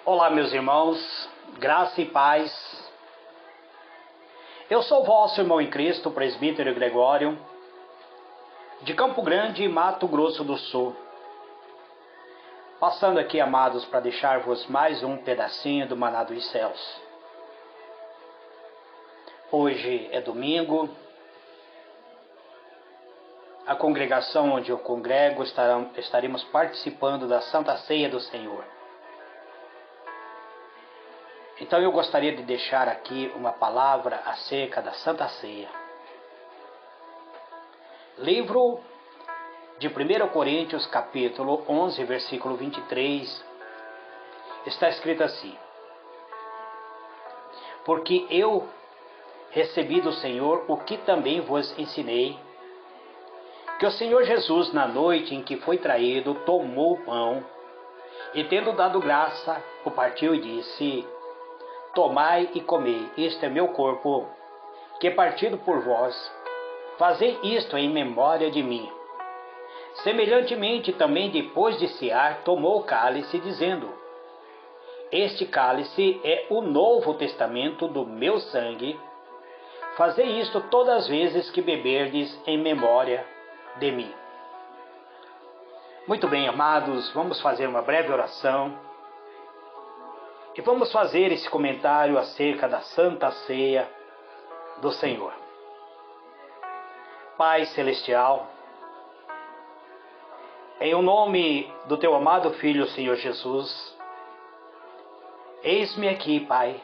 Olá, meus irmãos, graça e paz. Eu sou vosso irmão em Cristo, presbítero Gregório, de Campo Grande, Mato Grosso do Sul. Passando aqui, amados, para deixar-vos mais um pedacinho do maná dos céus. Hoje é domingo. A congregação onde eu congrego estaremos participando da Santa Ceia do Senhor. Então eu gostaria de deixar aqui uma palavra acerca da Santa Ceia. Livro de 1 Coríntios, capítulo 11, versículo 23, está escrito assim: Porque eu recebi do Senhor o que também vos ensinei, que o Senhor Jesus, na noite em que foi traído, tomou o pão, e tendo dado graça, o partiu e disse: Tomai e comei, isto é meu corpo, que é partido por vós. Fazei isto em memória de mim. Semelhantemente também, depois de cear, tomou o cálice, dizendo: Este cálice é o novo testamento do meu sangue. Fazei isto todas as vezes que beberdes em memória de mim. Muito bem, amados, vamos fazer uma breve oração. E vamos fazer esse comentário acerca da Santa Ceia do Senhor. Pai Celestial, em o nome do Teu amado Filho, Senhor Jesus, eis-me aqui, Pai,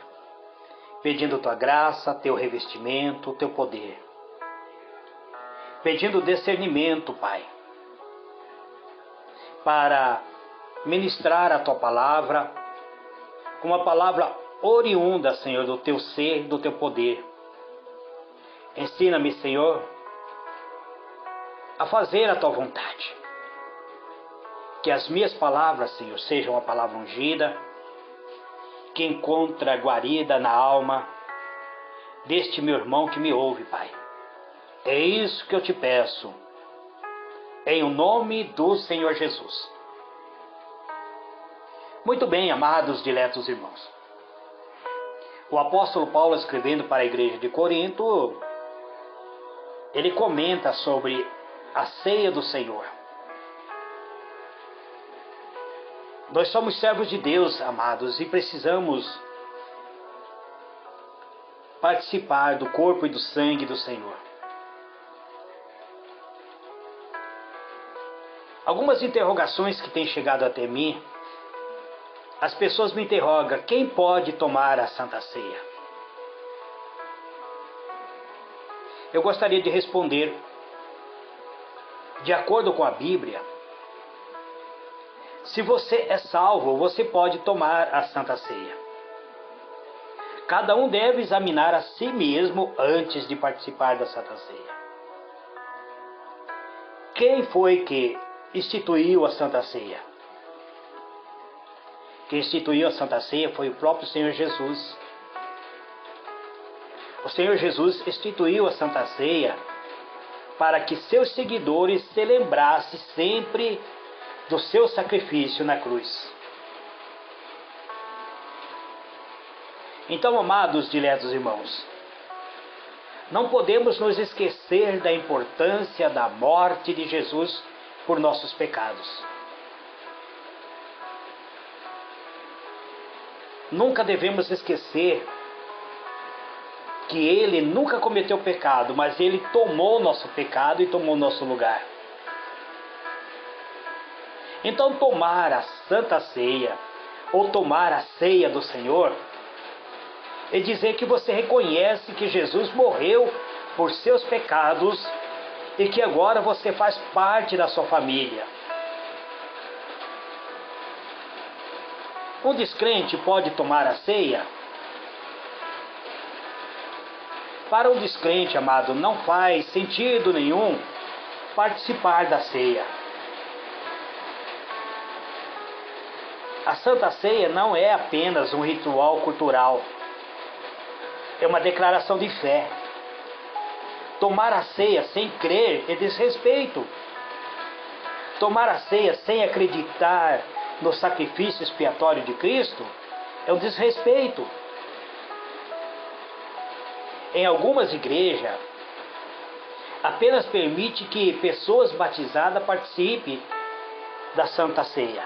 pedindo Tua graça, Teu revestimento, Teu poder. Pedindo discernimento, Pai, para ministrar a Tua palavra, uma palavra oriunda, Senhor, do Teu ser, do Teu poder. Ensina-me, Senhor, a fazer a Tua vontade. Que as minhas palavras, Senhor, sejam a palavra ungida, que encontra guarida na alma deste meu irmão que me ouve, Pai. É isso que eu te peço, em o nome do Senhor Jesus. Muito bem, amados, diletos irmãos. O apóstolo Paulo, escrevendo para a igreja de Corinto, ele comenta sobre a ceia do Senhor. Nós somos servos de Deus, amados, e precisamos participar do corpo e do sangue do Senhor. Algumas interrogações que têm chegado até mim. As pessoas me interrogam: quem pode tomar a Santa Ceia? Eu gostaria de responder, de acordo com a Bíblia, se você é salvo, você pode tomar a Santa Ceia. Cada um deve examinar a si mesmo antes de participar da Santa Ceia. Quem foi que instituiu a Santa Ceia? Quem instituiu a Santa Ceia foi o próprio Senhor Jesus. O Senhor Jesus instituiu a Santa Ceia para que seus seguidores se lembrassem sempre do seu sacrifício na cruz. Então, amados, diletos irmãos, não podemos nos esquecer da importância da morte de Jesus por nossos pecados. Nunca devemos esquecer que Ele nunca cometeu pecado, mas Ele tomou nosso pecado e tomou nosso lugar. Então, tomar a Santa Ceia, ou tomar a ceia do Senhor, é dizer que você reconhece que Jesus morreu por seus pecados e que agora você faz parte da sua família. Um descrente pode tomar a ceia? Para um descrente, amado, não faz sentido nenhum participar da ceia. A Santa Ceia não é apenas um ritual cultural. É uma declaração de fé. Tomar a ceia sem crer é desrespeito. Tomar a ceia sem acreditar no sacrifício expiatório de Cristo É um desrespeito. Em algumas igrejas, apenas permite que pessoas batizadas participem da Santa Ceia.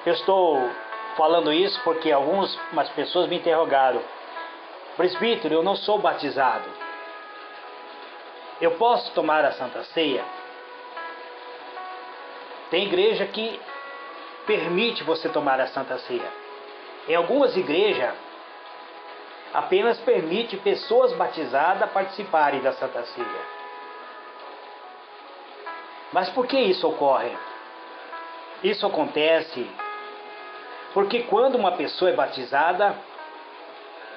Eu estou falando isso porque algumas pessoas me interrogaram: presbítero, eu não sou batizado, eu posso tomar a Santa Ceia? Tem igreja que permite você tomar a Santa Ceia. Em algumas igrejas, apenas permite pessoas batizadas participarem da Santa Ceia. Mas por que isso ocorre? Isso acontece porque quando uma pessoa é batizada,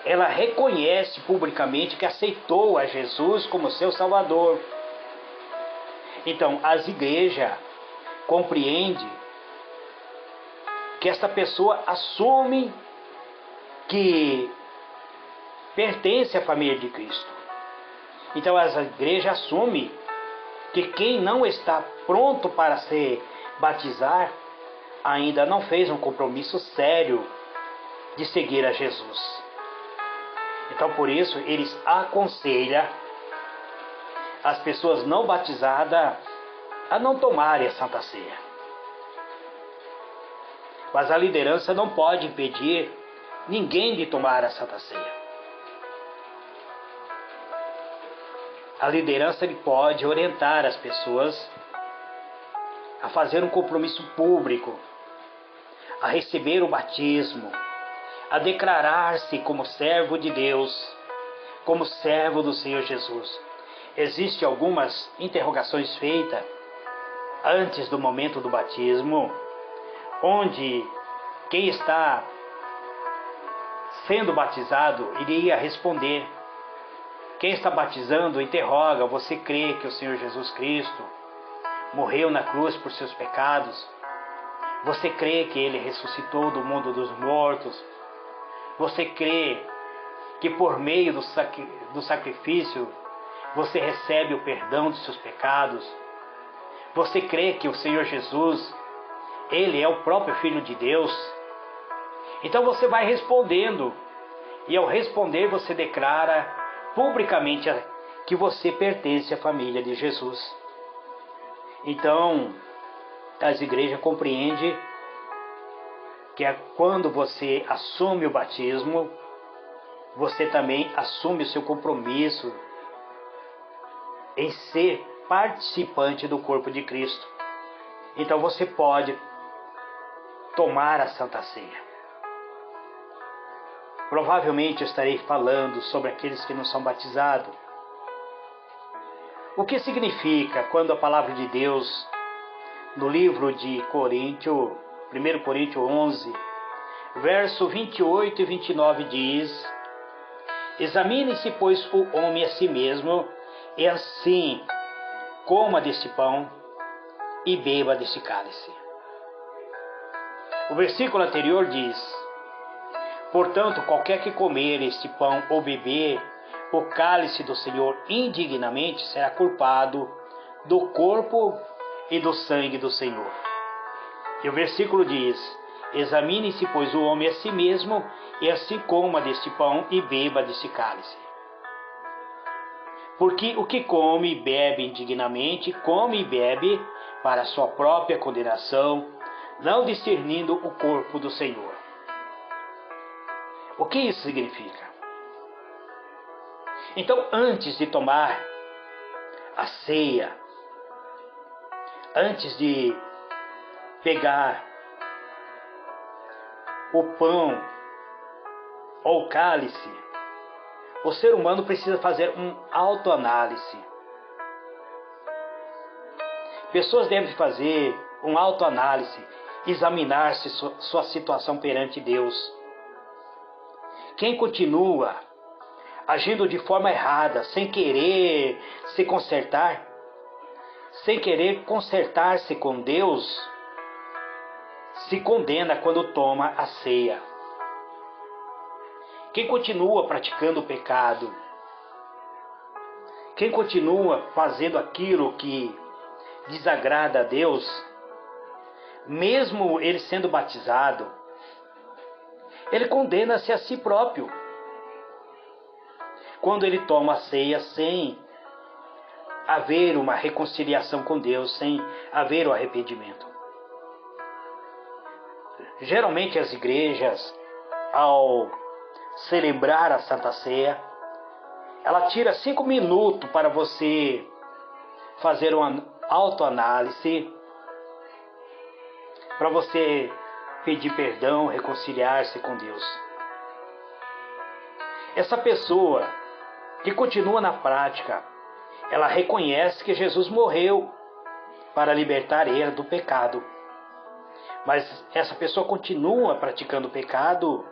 ela reconhece publicamente que aceitou a Jesus como seu Salvador. Então, as igrejas compreendem que essa pessoa assume que pertence à família de Cristo. Então, as igrejas assumem que quem não está pronto para se batizar ainda não fez um compromisso sério de seguir a Jesus. Então, por isso, eles aconselham as pessoas não batizadas a não tomarem a Santa Ceia. Mas a liderança não pode impedir ninguém de tomar a Santa Ceia. A liderança pode orientar as pessoas a fazer um compromisso público, a receber o batismo, a declarar-se como servo de Deus, como servo do Senhor Jesus. Existem algumas interrogações feitas antes do momento do batismo, onde quem está sendo batizado iria responder. Quem está batizando interroga: você crê que o Senhor Jesus Cristo morreu na cruz por seus pecados? Você crê que Ele ressuscitou do mundo dos mortos? Você crê que por meio do sacrifício você recebe o perdão de seus pecados? Você crê que o Senhor Jesus, Ele é o próprio Filho de Deus? Então você vai respondendo, e ao responder você declara publicamente que você pertence à família de Jesus. Então, as igrejas compreendem que é quando você assume o batismo, você também assume o seu compromisso em ser participante do corpo de Cristo. Então você pode tomar a Santa Ceia. Provavelmente eu estarei falando sobre aqueles que não são batizados. O que significa quando a palavra de Deus, no livro de Coríntios, 1 Coríntios 11, verso 28 e 29 diz: examine-se, pois, o homem a si mesmo, e assim coma deste pão e beba deste cálice. O versículo anterior diz: portanto, qualquer que comer este pão ou beber o cálice do Senhor indignamente será culpado do corpo e do sangue do Senhor. E o versículo diz: examine-se, pois, o homem a si mesmo, e assim coma deste pão e beba deste cálice. Porque o que come e bebe indignamente, come e bebe para a sua própria condenação, não discernindo o corpo do Senhor. O que isso significa? Então, antes de tomar a ceia, antes de pegar o pão ou o cálice, o ser humano precisa fazer uma autoanálise. Pessoas devem fazer uma autoanálise, examinar-se sua situação perante Deus. Quem continua agindo de forma errada, sem querer se consertar, sem querer consertar-se com Deus, se condena quando toma a ceia. Quem continua praticando o pecado, quem continua fazendo aquilo que desagrada a Deus, mesmo ele sendo batizado, ele condena-se a si próprio quando ele toma a ceia sem haver uma reconciliação com Deus, sem haver o arrependimento. Geralmente as igrejas, ao celebrar a Santa Ceia, ela tira 5 minutos para você fazer uma autoanálise, para você pedir perdão, reconciliar-se com Deus. Essa pessoa que continua na prática, ela reconhece que Jesus morreu para libertar ela do pecado. Mas essa pessoa continua praticando o pecado.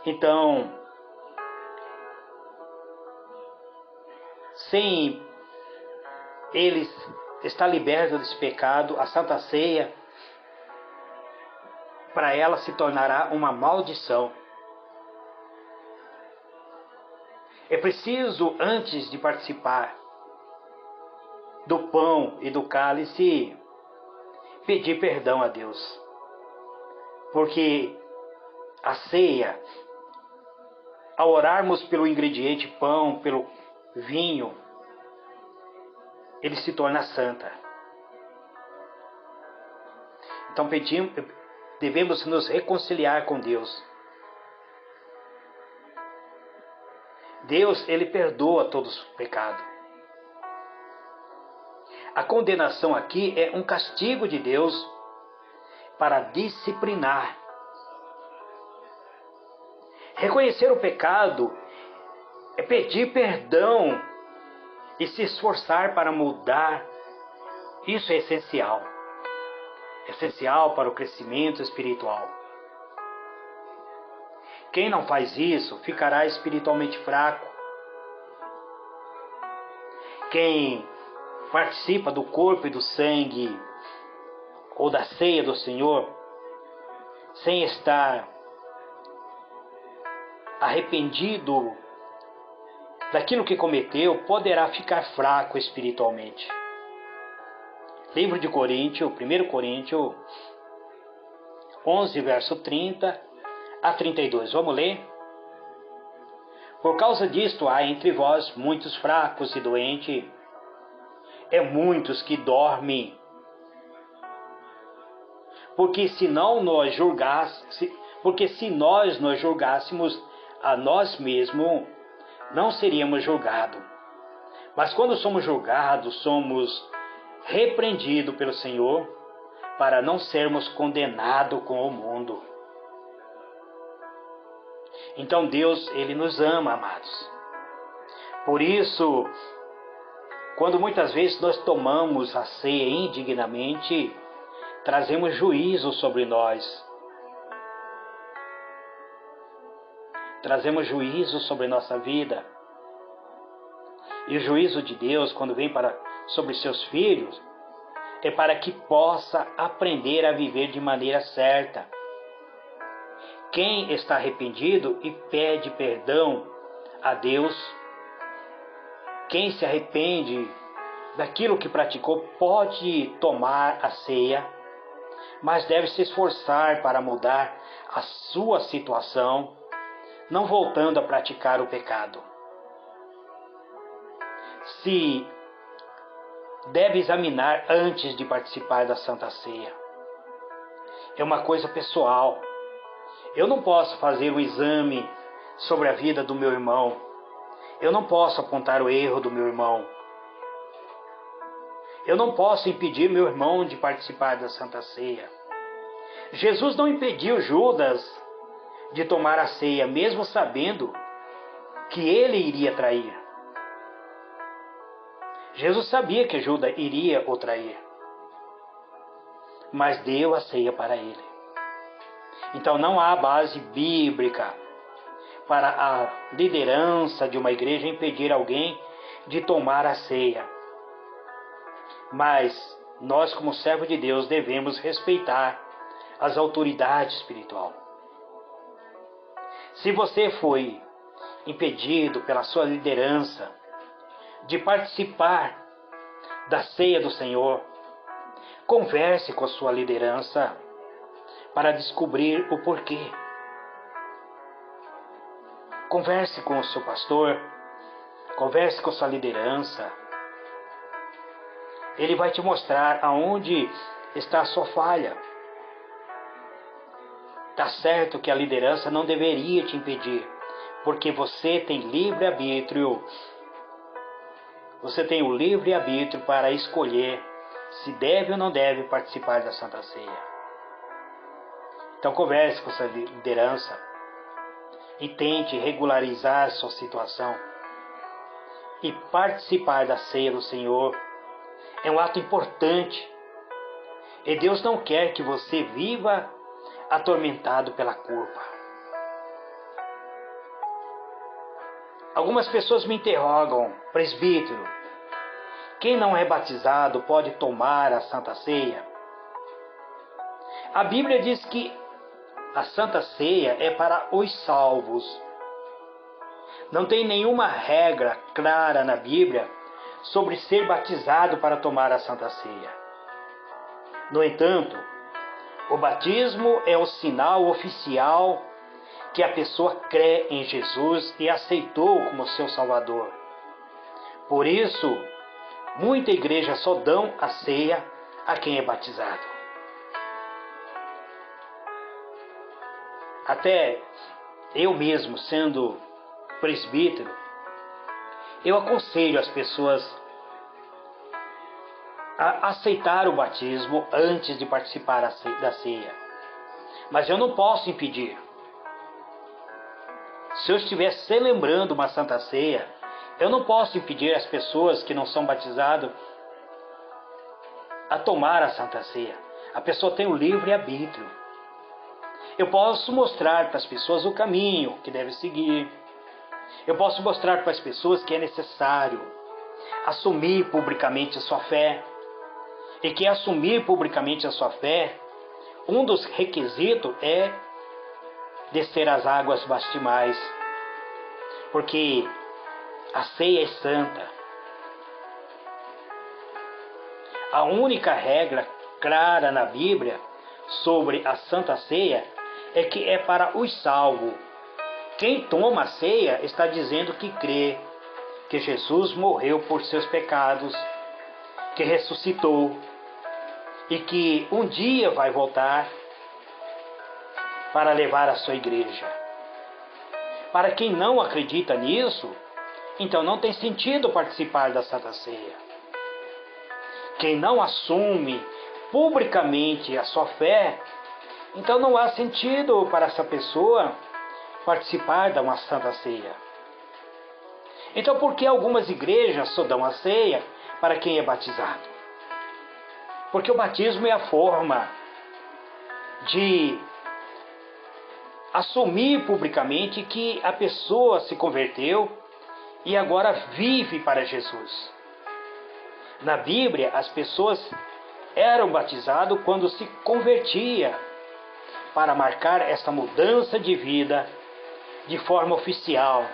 Então, sem ele estar liberto desse pecado, a Santa Ceia, para ela se tornará uma maldição. É preciso, antes de participar do pão e do cálice, pedir perdão a Deus. Porque a ceia, ao orarmos pelo ingrediente pão, pelo vinho, ele se torna santa. Então devemos nos reconciliar com Deus. Deus, ele perdoa todos os pecados. A condenação aqui é um castigo de Deus para disciplinar. Reconhecer o pecado é pedir perdão e se esforçar para mudar. Isso é essencial. Essencial para o crescimento espiritual. Quem não faz isso ficará espiritualmente fraco. Quem participa do corpo e do sangue ou da ceia do Senhor sem estar arrependido daquilo que cometeu, poderá ficar fraco espiritualmente. Livro de Coríntios, 1 Coríntios 11, verso 30 a 32. Vamos ler? Por causa disto há entre vós muitos fracos e doentes, muitos que dormem. Porque se nós nos julgássemos a nós mesmos, não seríamos julgados. Mas quando somos julgados, somos repreendidos pelo Senhor, para não sermos condenados com o mundo. Então Deus, ele nos ama, amados. Por isso, quando muitas vezes nós tomamos a ceia indignamente, trazemos juízo sobre nós. Trazemos juízo sobre nossa vida. E o juízo de Deus, quando vem sobre seus filhos, é para que possa aprender a viver de maneira certa. Quem está arrependido e pede perdão a Deus, quem se arrepende daquilo que praticou, pode tomar a ceia, mas deve se esforçar para mudar a sua situação, não voltando a praticar o pecado. Se deve examinar antes de participar da Santa Ceia. É uma coisa pessoal. Eu não posso fazer um exame sobre a vida do meu irmão. Eu não posso apontar o erro do meu irmão. Eu não posso impedir meu irmão de participar da Santa Ceia. Jesus não impediu Judas de tomar a ceia, mesmo sabendo que ele iria trair. Jesus sabia que Judas iria o trair, mas deu a ceia para ele. Então não há base bíblica para a liderança de uma igreja impedir alguém de tomar a ceia. Mas nós, como servos de Deus, devemos respeitar as autoridades espirituais. Se você foi impedido pela sua liderança de participar da ceia do Senhor, Converse com a sua liderança para descobrir o porquê. Converse com o seu pastor, converse com a sua liderança. Ele vai te mostrar aonde está a sua falha. Tá certo que a liderança não deveria te impedir, porque você tem livre-arbítrio. Você tem o livre-arbítrio para escolher se deve ou não deve participar da Santa Ceia. Então converse com sua liderança e tente regularizar sua situação. E participar da ceia do Senhor é um ato importante. E Deus não quer que você viva atormentado pela culpa. Algumas pessoas me interrogam: presbítero, quem não é batizado pode tomar a Santa Ceia? A Bíblia diz que a Santa Ceia é para os salvos. Não tem nenhuma regra clara na Bíblia sobre ser batizado para tomar a Santa Ceia. No entanto, o batismo é o sinal oficial que a pessoa crê em Jesus e aceitou como seu Salvador. Por isso, muita igreja só dão a ceia a quem é batizado. Até eu mesmo, sendo presbítero, eu aconselho as pessoas a aceitar o batismo antes de participar da ceia. Mas eu não posso impedir. Se eu estiver celebrando uma Santa Ceia, eu não posso impedir as pessoas que não são batizadas a tomar a Santa Ceia. A pessoa tem o livre-arbítrio. Eu posso mostrar para as pessoas o caminho que deve seguir. Eu posso mostrar para as pessoas que é necessário assumir publicamente a sua fé. E que assumir publicamente a sua fé, um dos requisitos é descer as águas bastimais. Porque a ceia é santa. A única regra clara na Bíblia sobre a Santa Ceia é que é para os salvos. Quem toma a ceia está dizendo que crê que Jesus morreu por seus pecados, que ressuscitou e que um dia vai voltar para levar a sua igreja. Para quem não acredita nisso, então não tem sentido participar da Santa Ceia. Quem não assume publicamente a sua fé, então não há sentido para essa pessoa participar da uma Santa Ceia. Então por que algumas igrejas só dão a ceia para quem é batizado? Porque o batismo é a forma de assumir publicamente que a pessoa se converteu e agora vive para Jesus. Na Bíblia, as pessoas eram batizadas quando se convertia, para marcar essa mudança de vida de forma oficial.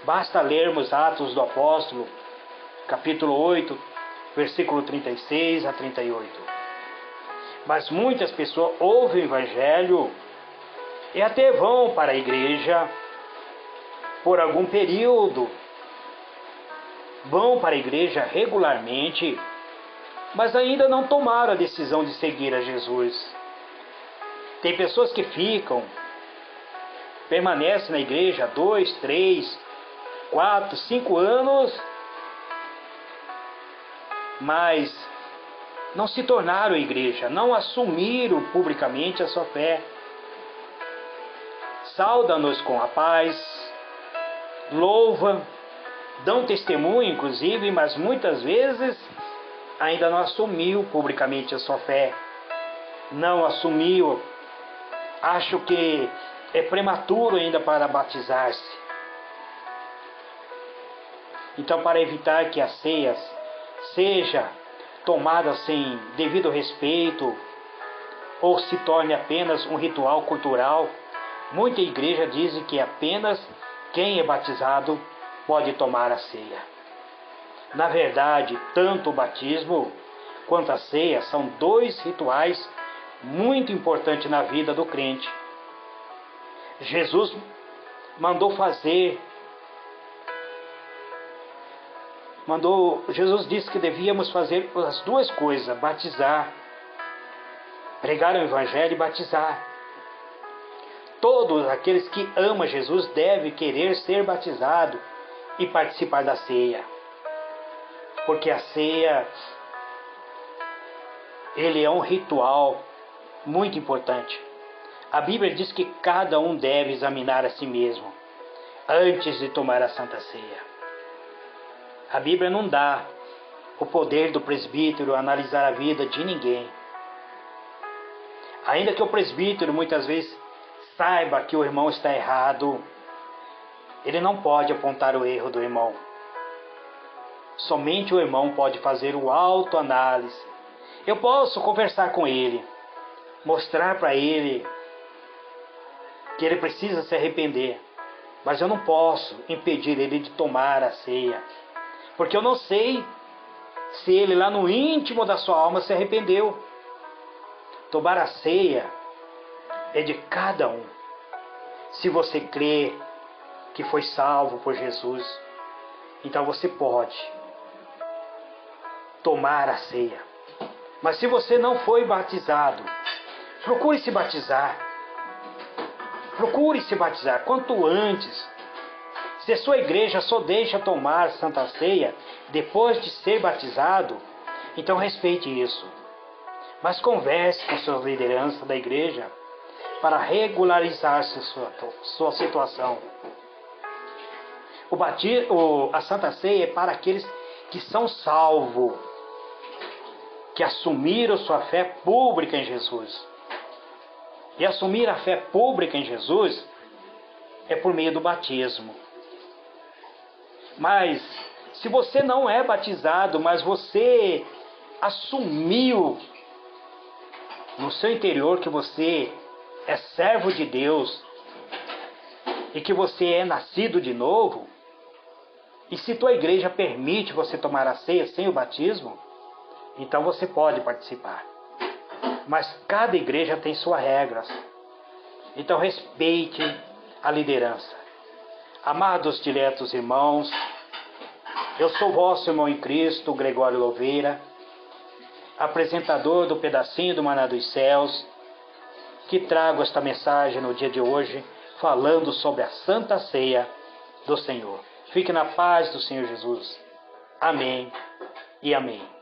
Basta lermos Atos do Apóstolo, capítulo 8, versículo 36 a 38. Mas muitas pessoas ouvem o Evangelho e até vão para a igreja por algum período. Vão para a igreja regularmente, mas ainda não tomaram a decisão de seguir a Jesus. Tem pessoas que permanecem na igreja 2, 3, 4, 5 anos, mas não se tornaram igreja, não assumiram publicamente a sua fé. Sauda-nos com a paz, louva, dão testemunho inclusive, mas muitas vezes ainda não assumiu publicamente a sua fé. Não assumiu, acho que é prematuro ainda para batizar-se. Então, para evitar que as ceias seja tomada sem devido respeito ou se torne apenas um ritual cultural, muita igreja diz que apenas quem é batizado pode tomar a ceia. Na verdade, tanto o batismo quanto a ceia são dois rituais muito importantes na vida do crente. Jesus Jesus disse que devíamos fazer as duas coisas: batizar, pregar o Evangelho e batizar. Todos aqueles que amam Jesus devem querer ser batizados e participar da ceia. Porque a ceia, ele é um ritual muito importante. A Bíblia diz que cada um deve examinar a si mesmo antes de tomar a Santa Ceia. A Bíblia não dá o poder do presbítero analisar a vida de ninguém. Ainda que o presbítero muitas vezes saiba que o irmão está errado, ele não pode apontar o erro do irmão. Somente o irmão pode fazer o autoanálise. Eu posso conversar com ele, mostrar para ele que ele precisa se arrepender, mas eu não posso impedir ele de tomar a ceia, porque eu não sei se ele lá no íntimo da sua alma se arrependeu. Tomar a ceia é de cada um. Se você crê que foi salvo por Jesus, então você pode tomar a ceia. Mas se você não foi batizado, procure se batizar. Procure se batizar quanto antes. Se a sua igreja só deixa tomar Santa Ceia depois de ser batizado, então respeite isso. Mas converse com sua liderança da igreja para regularizar sua situação. A Santa Ceia é para aqueles que são salvos, que assumiram sua fé pública em Jesus. E assumir a fé pública em Jesus é por meio do batismo. Mas, se você não é batizado, mas você assumiu no seu interior que você é servo de Deus e que você é nascido de novo, e se tua igreja permite você tomar a ceia sem o batismo, então você pode participar. Mas cada igreja tem suas regras. Então respeite a liderança. Amados diletos irmãos, eu sou vosso irmão em Cristo, Gregório Louveira, apresentador do Pedacinho do Maná dos Céus, que trago esta mensagem no dia de hoje, falando sobre a Santa Ceia do Senhor. Fique na paz do Senhor Jesus. Amém e amém.